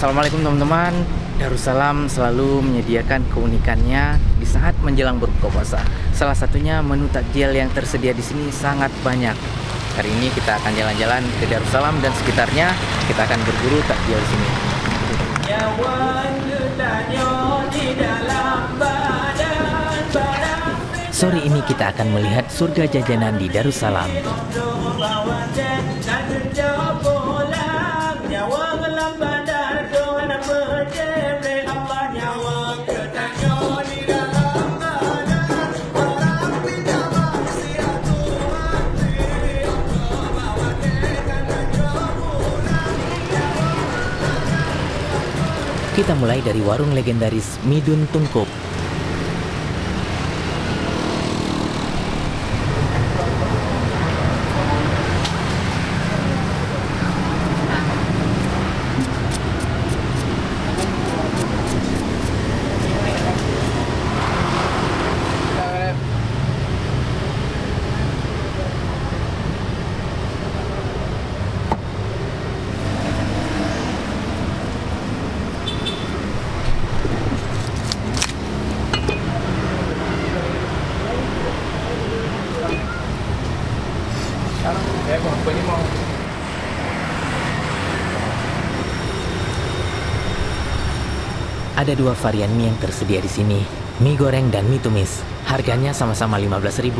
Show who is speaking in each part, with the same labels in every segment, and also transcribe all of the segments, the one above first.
Speaker 1: Assalamualaikum teman-teman. Darussalam selalu menyediakan keunikannya di saat menjelang berbuka puasa. Salah satunya menu takjil yang tersedia di sini sangat banyak. Hari ini kita akan jalan-jalan ke Darussalam dan sekitarnya. Kita akan berburu takjil di sini. Sore ini kita akan melihat surga jajanan di Darussalam. Kita mulai dari warung legendaris Midun Tungkup. Ada dua varian mie yang tersedia di sini, mie goreng dan mie tumis. Harganya sama-sama 15.000.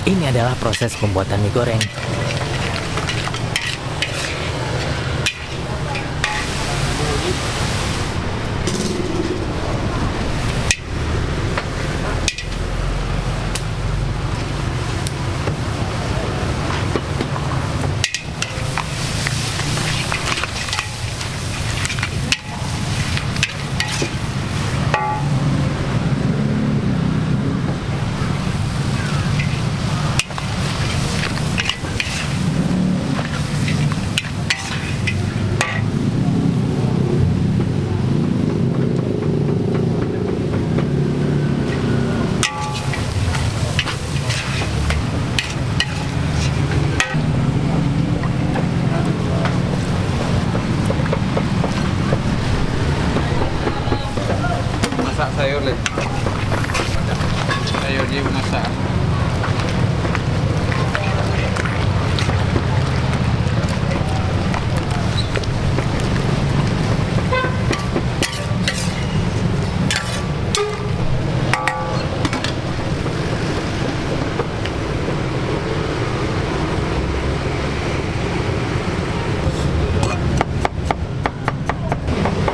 Speaker 1: Ini adalah proses pembuatan mie goreng.
Speaker 2: Sayur deh, sayur dia masak.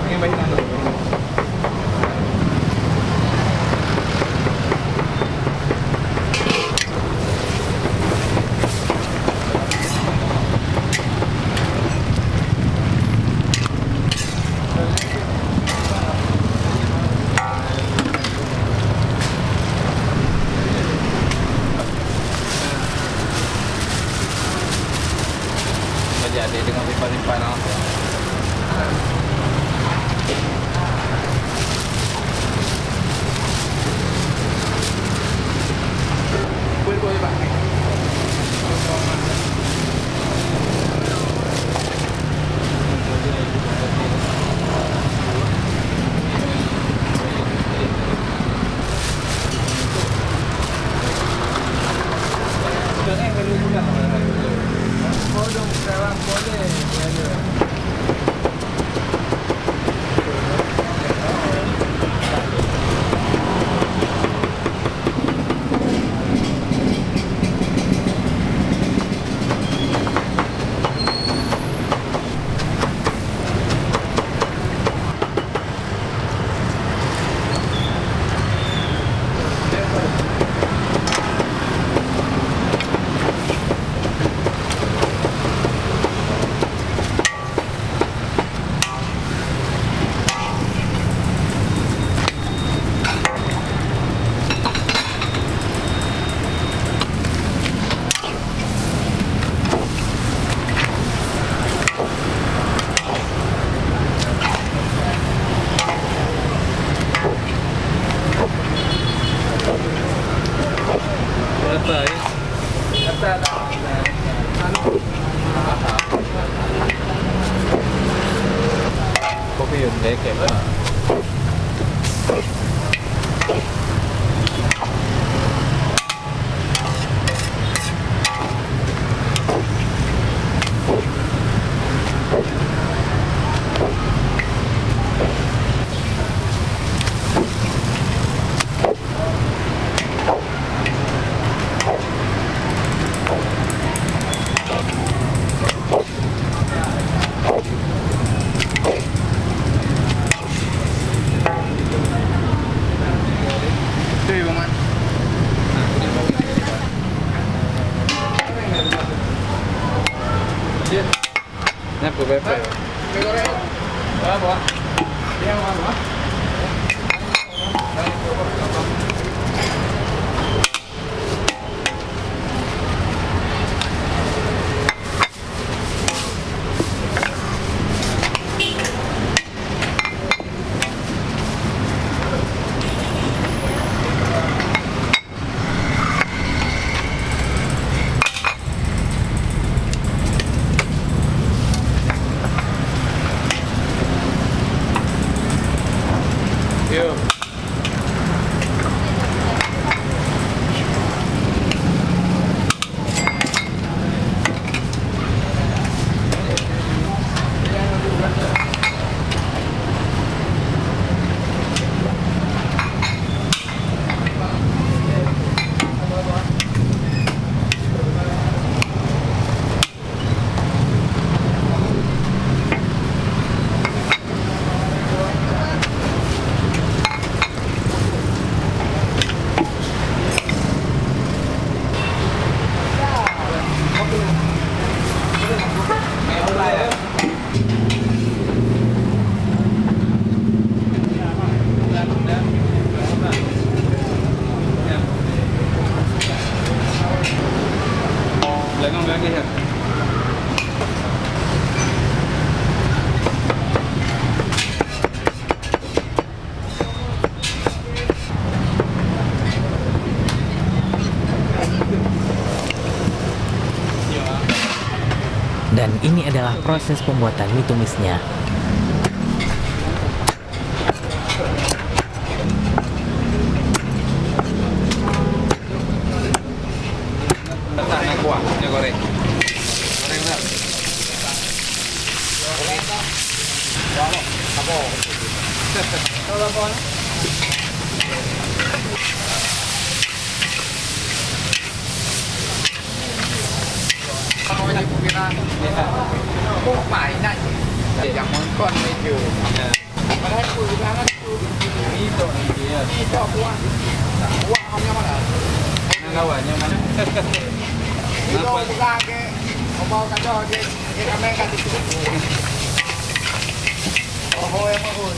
Speaker 2: Ini banyak. jadi dengan simpan-simpan langsung. Boleh Pak. Kopi yun, leke ba? Ini apa BP? Apa? Yang mana? Yuk. Belakang lagi ya.
Speaker 1: Dan ini adalah proses pembuatan mie tumisnya.
Speaker 2: Letaknya kuah, ini goreng. Goreng tak?
Speaker 3: Không phải này để chẳng món con này trừ mà đây cùi ra nó
Speaker 2: Ini tu dia.
Speaker 3: đi cho qua qua không nhau mà
Speaker 2: Nak kawan yang mana?
Speaker 3: đi đâu ra cái ông bao cái cho cái camera cái gì hồi em hồi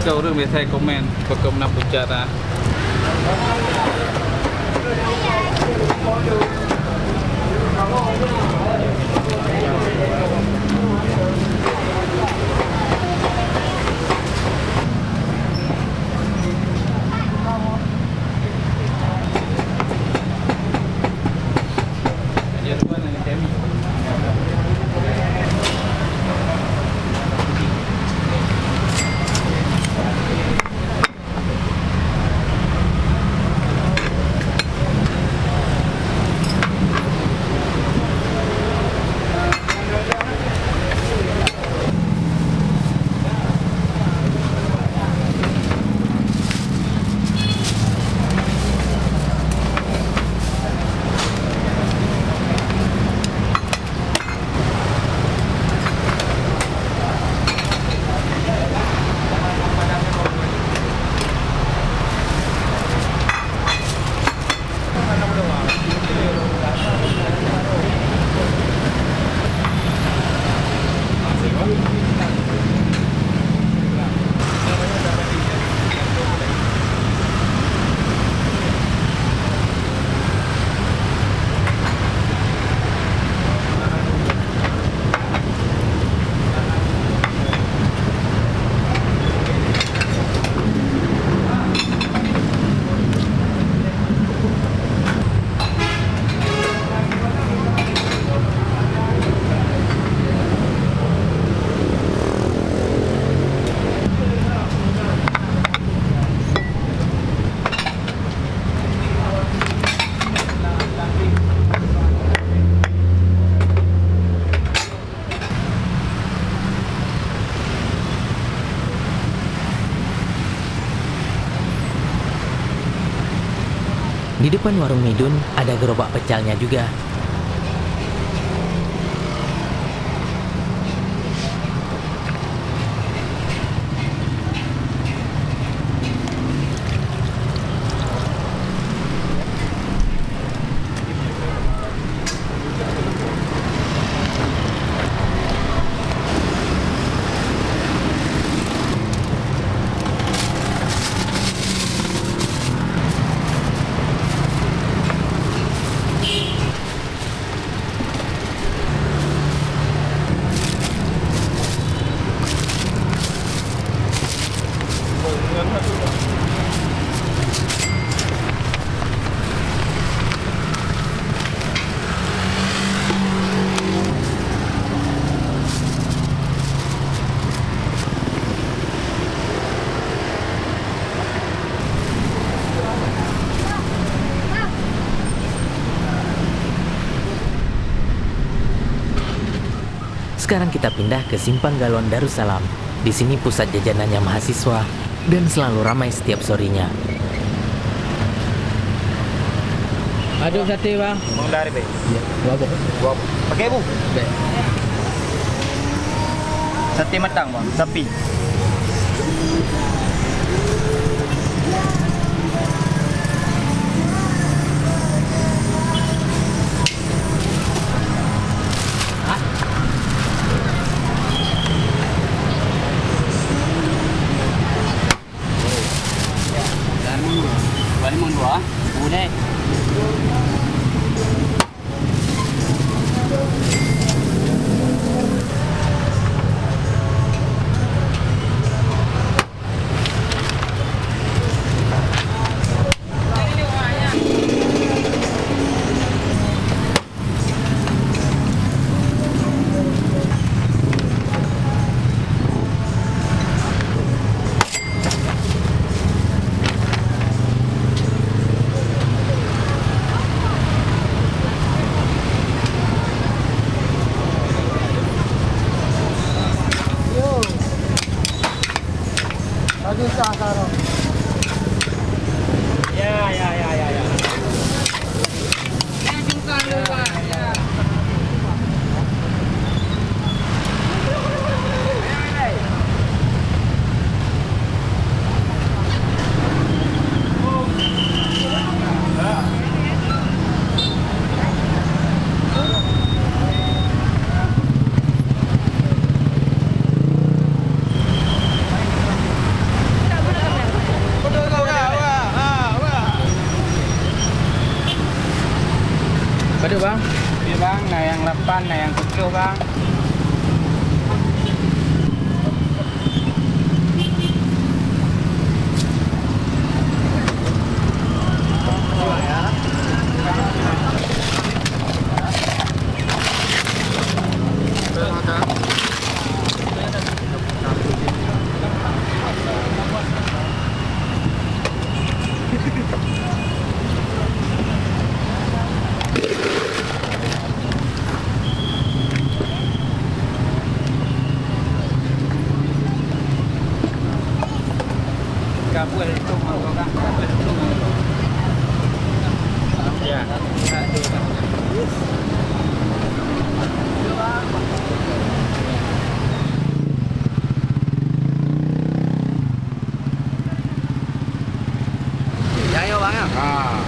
Speaker 2: kau orang biasa komen berkemenang bicara.
Speaker 1: Di depan warung Midun ada gerobak pecalnya juga. Sekarang kita pindah ke Simpang Galon Darussalam. Di sini pusat jajanannya mahasiswa dan selalu ramai setiap sorenya.
Speaker 4: Aduk sate bang.
Speaker 3: Bang dari be.
Speaker 4: Ya. Berapa?
Speaker 3: Pakai bu.
Speaker 4: Baik.
Speaker 3: Sate matang bang. Sapi.
Speaker 4: Balik mau dua. Boleh.
Speaker 3: Iya bang, nah yang 8, nah yang 7 bang. Kabel itu mau kan? Ya.
Speaker 1: Jangan ya bang ya.
Speaker 3: Ah.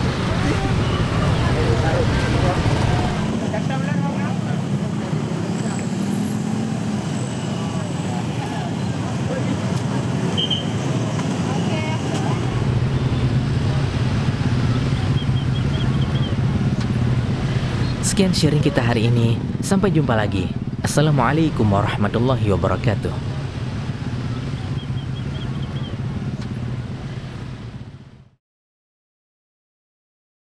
Speaker 1: Sekian sharing kita hari ini. Sampai jumpa lagi. Assalamualaikum warahmatullahi wabarakatuh.